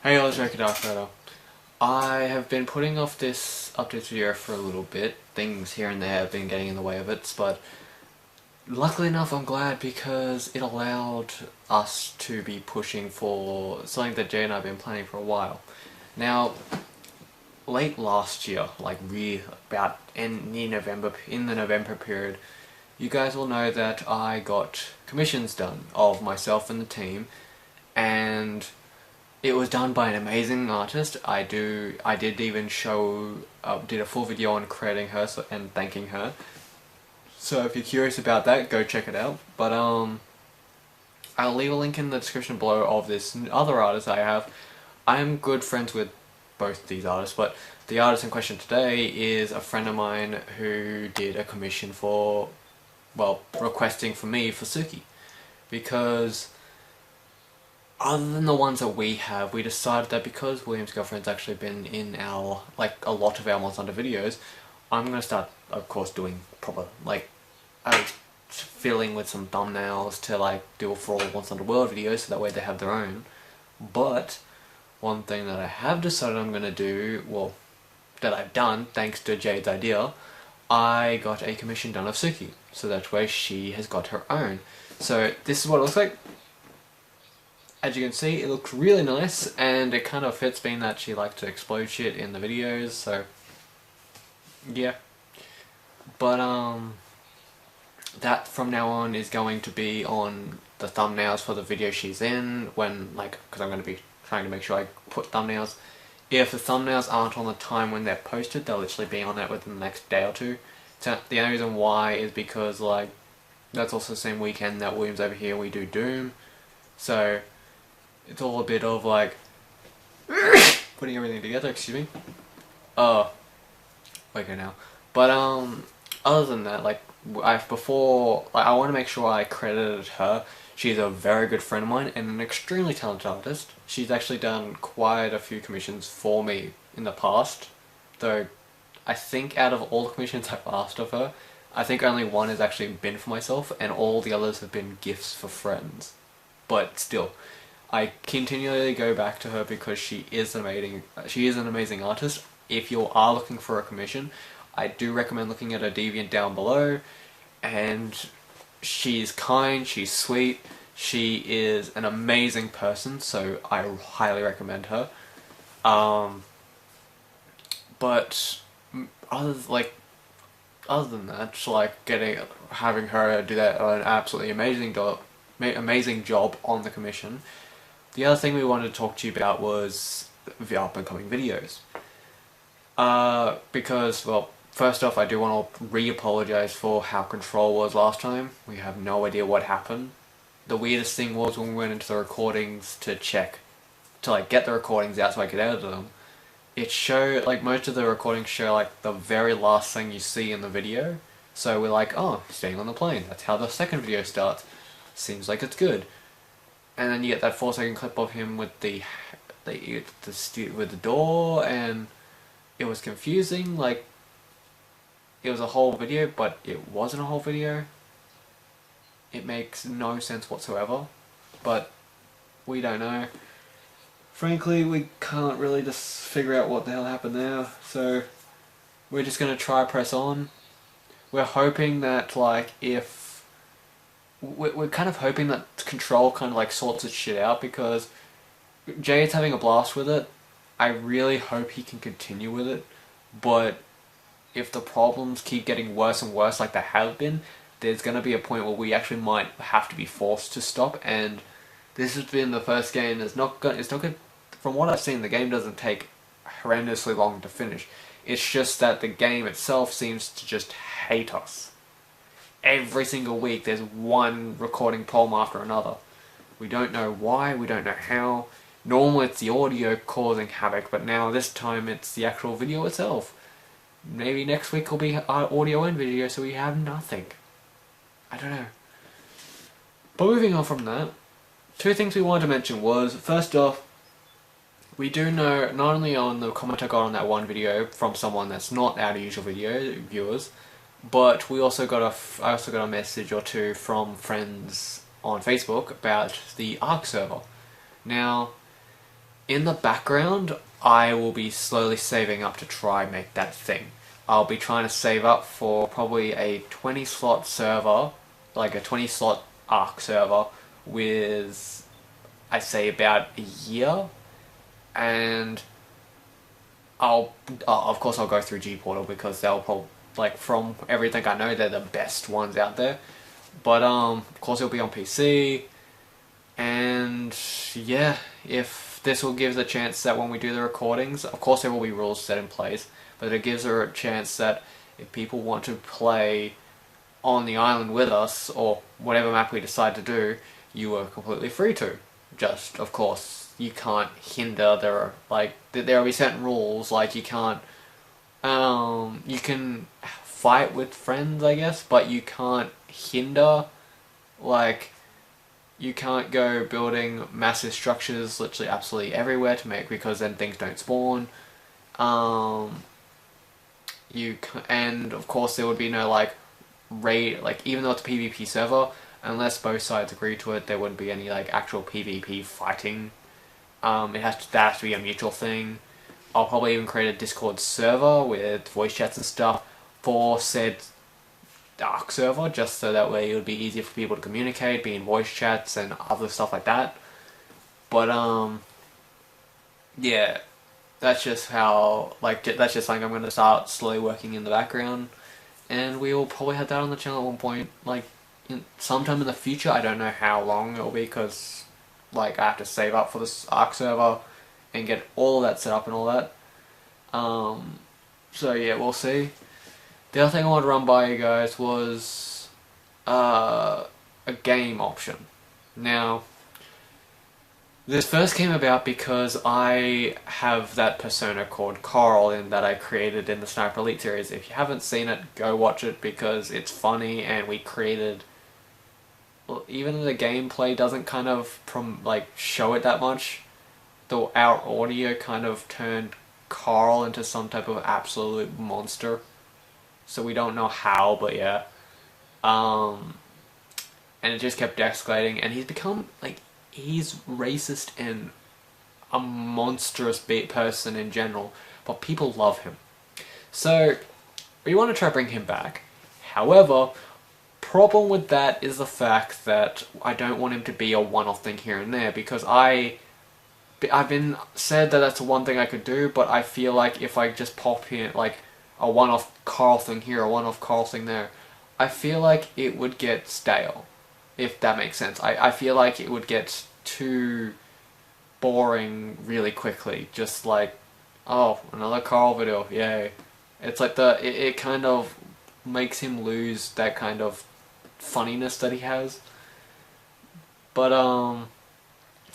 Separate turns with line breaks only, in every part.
Hey guys, Drake Dark Photo. I have been putting off this update video for a little bit. Things here and there have been getting in the way of it, but luckily enough I'm glad because it allowed us to be pushing for something that Jay and I have been planning for a while. Now, late last year, like about in the November period, you guys will know that I got commissions done of myself and the team, and it was done by an amazing artist. I did even did a full video on crediting her and thanking her. So if you're curious about that, go check it out. But I'll leave a link in the description below of this other artist I have. I'm good friends with both these artists, but the artist in question today is a friend of mine who did a commission for, well, requesting for me for Suki. Because other than the ones that we have, we decided that because William's girlfriend's actually been in a lot of our Monster Hunter videos, I'm going to start, of course, doing proper, filling with some thumbnails to, do for all Monster Hunter World videos, so that way they have their own. But one thing that I have decided I'm going to do, well, that I've done, thanks to Jade's idea, I got a commission done of Suki, so that way she has got her own. So this is what it looks like. As you can see, it looks really nice, and it kind of fits being that she likes to explode shit in the videos, so yeah. But that from now on is going to be on the thumbnails for the video she's in, because I'm going to be trying to make sure I put thumbnails. If the thumbnails aren't on the time when they're posted, they'll literally be on it within the next day or two. So the only reason why is because, that's also the same weekend that William's over here, we do Doom, so it's all a bit of putting everything together, excuse me. Okay now. But other than that, I want to make sure I credited her. She's a very good friend of mine and an extremely talented artist. She's actually done quite a few commissions for me in the past, though I think out of all the commissions I've asked of her, I think only one has actually been for myself, and all the others have been gifts for friends. But still, I continually go back to her because she is an amazing artist. If you are looking for a commission, I do recommend looking at her Deviant down below. And she's kind, she's sweet, she is an amazing person, so I highly recommend her. But other than that, having her do that an absolutely amazing job on the commission. The other thing we wanted to talk to you about was the up and coming videos. Because, well, first off, I do want to re-apologize for how Control was last time. We have no idea what happened. The weirdest thing was when we went into the recordings to get the recordings out so I could edit them. It showed, most of the recordings show, the very last thing you see in the video. So we're like, oh, staying on the plane. That's how the second video starts. Seems like it's good. And then you get that 4-second clip of him with the door, and it was confusing. It was a whole video, but it wasn't a whole video. It makes no sense whatsoever, but we don't know. Frankly, we can't really just figure out what the hell happened there, so we're just gonna try press on. We're hoping that, we're kind of hoping that Control kind of sorts its shit out, because Jay's having a blast with it. I really hope he can continue with it, but if the problems keep getting worse and worse like they have been, there's going to be a point where we actually might have to be forced to stop. And this has been the first game that's not good. From what I've seen, the game doesn't take horrendously long to finish. It's just that the game itself seems to just hate us. Every single week there's one recording problem after another. We don't know why, we don't know how. Normally it's the audio causing havoc, but now this time it's the actual video itself. Maybe next week will be audio and video, so we have nothing. I don't know. But moving on from that, two things we wanted to mention was, first off, we do know, not only on the comment I got on that one video from someone that's not our usual video viewers, but I also got a message or two from friends on Facebook about the Ark server. Now, in the background, I will be slowly saving up to try and make that thing. I'll be trying to save up for probably a 20 slot server, like a 20 slot Arc server, with, I say, about a year, and of course I'll go through G Portal because they'll probably, like, from everything I know, they're the best ones out there. But of course it'll be on PC, and yeah, if this will give the chance that when we do the recordings, of course there will be rules set in place, but it gives her a chance that if people want to play on the island with us, or whatever map we decide to do, you are completely free to. Just, of course, you can't hinder, there will be certain rules, like you can't, you can fight with friends, I guess, but you can't hinder, like, you can't go building massive structures literally absolutely everywhere to make, because then things don't spawn. And of course there would be no like raid, like even though it's a PvP server, unless both sides agree to it, there wouldn't be any like actual PvP fighting. That has to be a mutual thing. I'll probably even create a Discord server with voice chats and stuff for said Dark server, just so that way it would be easier for people to communicate, be in voice chats and other stuff like that. But yeah, that's just how, like, that's just something I'm going to start slowly working in the background, and we will probably have that on the channel at one point, like, sometime in the future. I don't know how long it will be, because, like, I have to save up for this Arc server and get all of that set up and all that. So yeah, we'll see. The other thing I wanted to run by you guys was a game option. Now, this first came about because I have that persona called Coral in that I created in the Sniper Elite series. If you haven't seen it, go watch it because it's funny, and we created... Well, even the gameplay doesn't kind of show it that much. Though our audio kind of turned Coral into some type of absolute monster. So we don't know how, but yeah. And it just kept escalating, and he's become, like, he's racist and a monstrous person in general, but people love him. So, we want to try to bring him back. However, problem with that is the fact that I don't want him to be a one-off thing here and there, because I've been said that that's one thing I could do, but I feel like if I just pop in, like, a one-off Carl thing here, a one-off Carl thing there, I feel like it would get stale, if that makes sense. I feel like it would get too boring really quickly, just like, oh, another Carl video, yay. It's like it kind of makes him lose that kind of funniness that he has. But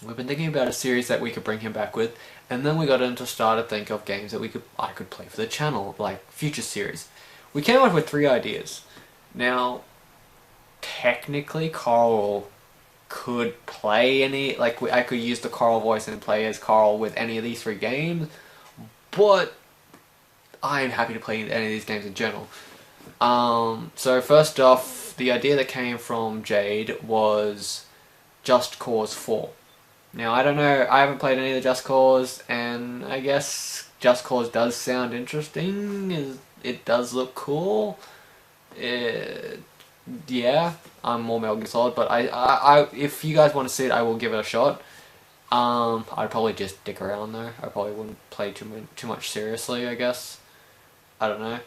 we've been thinking about a series that we could bring him back with, and then we got into start to think of games that I could play for the channel, like future series. We came up with 3 ideas. Now, technically, Carl could play any, like, I could use the Carl voice and play as Carl with any of these 3 games, but I'm happy to play any of these games in general. So first off, the idea that came from Jade was Just Cause 4. Now, I don't know, I haven't played any of the Just Cause, and I guess Just Cause does sound interesting. It does look cool. Yeah, I'm more Metal Gear Solid, but if you guys want to see it, I will give it a shot. I'd probably just dick around though. I probably wouldn't play too much seriously, I guess. I don't know.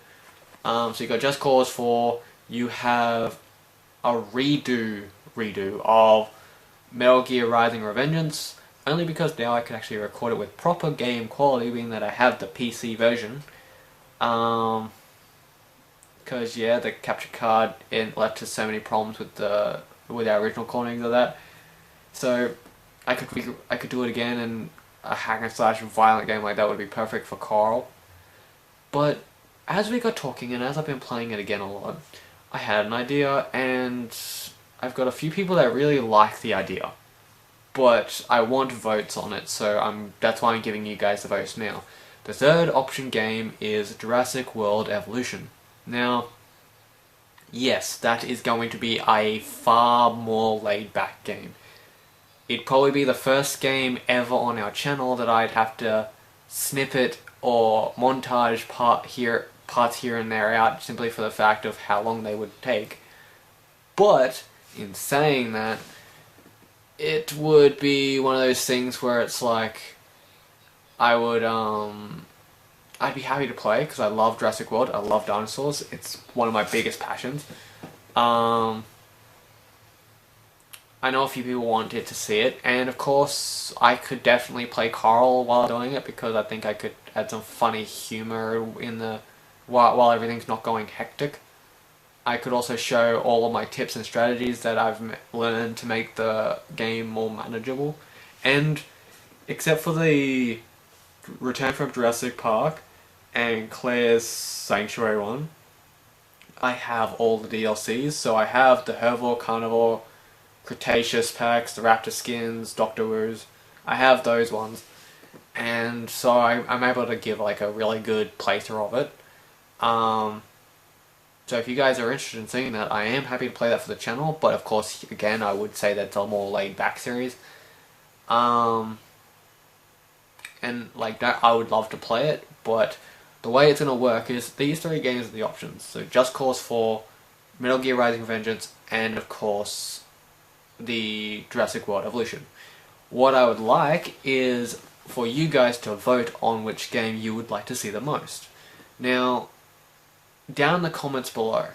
So you got Just Cause 4. You have a redo of Metal Gear Rising: Revengeance, only because now I can actually record it with proper game quality, being that I have the PC version. Because yeah, the capture card left us so many problems with our original recordings of that. So I could do it again, and a hack and slash violent game like that would be perfect for Carl. But as we got talking, and as I've been playing it again a lot, I had an idea, and I've got a few people that really like the idea, but I want votes on it, so that's why I'm giving you guys the votes now. The third option game is Jurassic World Evolution. Now, yes, that is going to be a far more laid-back game. it'd probably be the first game ever on our channel that I'd have to snippet or montage parts here and there out simply for the fact of how long they would take. But in saying that, it would be one of those things where it's like I'd be happy to play because I love Jurassic World. I love dinosaurs. It's one of my biggest passions. I know a few people wanted to see it, and of course I could definitely play Carl while doing it because I think I could add some funny humor in the while everything's not going hectic. I could also show all of my tips and strategies that I've learned to make the game more manageable. And except for the Return from Jurassic Park and Claire's Sanctuary one, I have all the DLCs. So I have the Herbivore, Carnivore, Cretaceous packs, the Raptor skins, Doctor Woos. I have those ones, and so I'm able to give like a really good playthrough of it. So if you guys are interested in seeing that, I am happy to play that for the channel, but of course, again, I would say that it's a more laid-back series. And like that, I would love to play it, but the way it's going to work is these three games are the options. So Just Cause 4, Metal Gear Rising: Vengeance, and of course the Jurassic World Evolution. What I would like is for you guys to vote on which game you would like to see the most. Now, down in the comments below,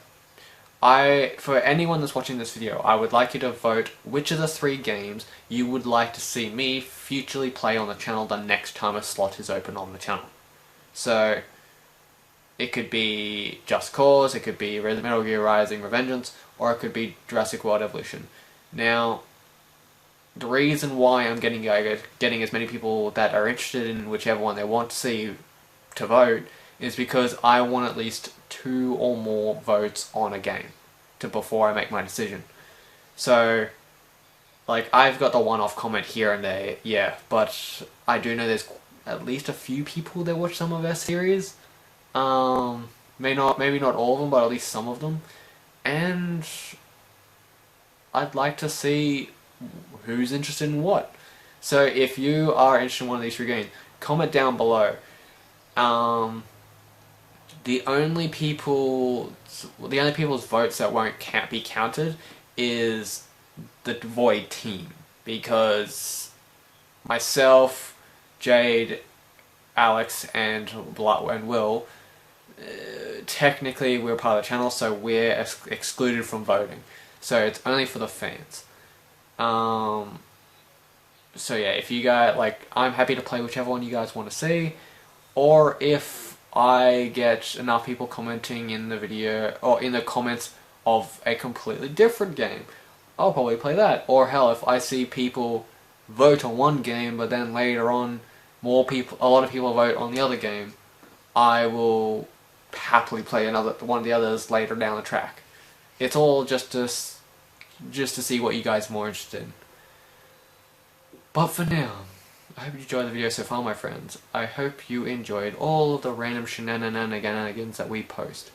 for anyone that's watching this video, I would like you to vote which of the three games you would like to see me futurely play on the channel the next time a slot is open on the channel. So, it could be Just Cause, it could be Metal Gear Rising: Revengeance, or it could be Jurassic World Evolution. Now, the reason why I'm getting as many people that are interested in whichever one they want to see to vote is because I want at least 2 or more votes on a game before I make my decision. So, like, I've got the one-off comment here and there, yeah, but I do know there's at least a few people that watch some of our series. Maybe not all of them, but at least some of them. And I'd like to see who's interested in what. So if you are interested in one of these three games, comment down below. The only people's votes that can't be counted is the Void team, because myself, Jade, Alex, and Will, technically we're part of the channel, so we're excluded from voting. So it's only for the fans. So yeah, if you guys, I'm happy to play whichever one you guys want to see, or if I get enough people commenting in the video, or in the comments of a completely different game, I'll probably play that. Or hell, if I see people vote on one game, but then later on a lot of people vote on the other game, I will happily play one of the others later down the track. It's all just to see what you guys are more interested in. But for now, I hope you enjoyed the video so far, my friends. I hope you enjoyed all of the random shenanigans that we post.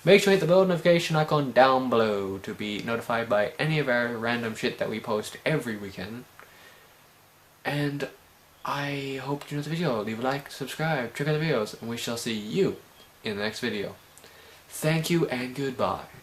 Make sure to hit the bell notification icon down below to be notified by any of our random shit that we post every weekend. And I hope you enjoyed the video. Leave a like, subscribe, check out the videos, and we shall see you in the next video. Thank you and goodbye.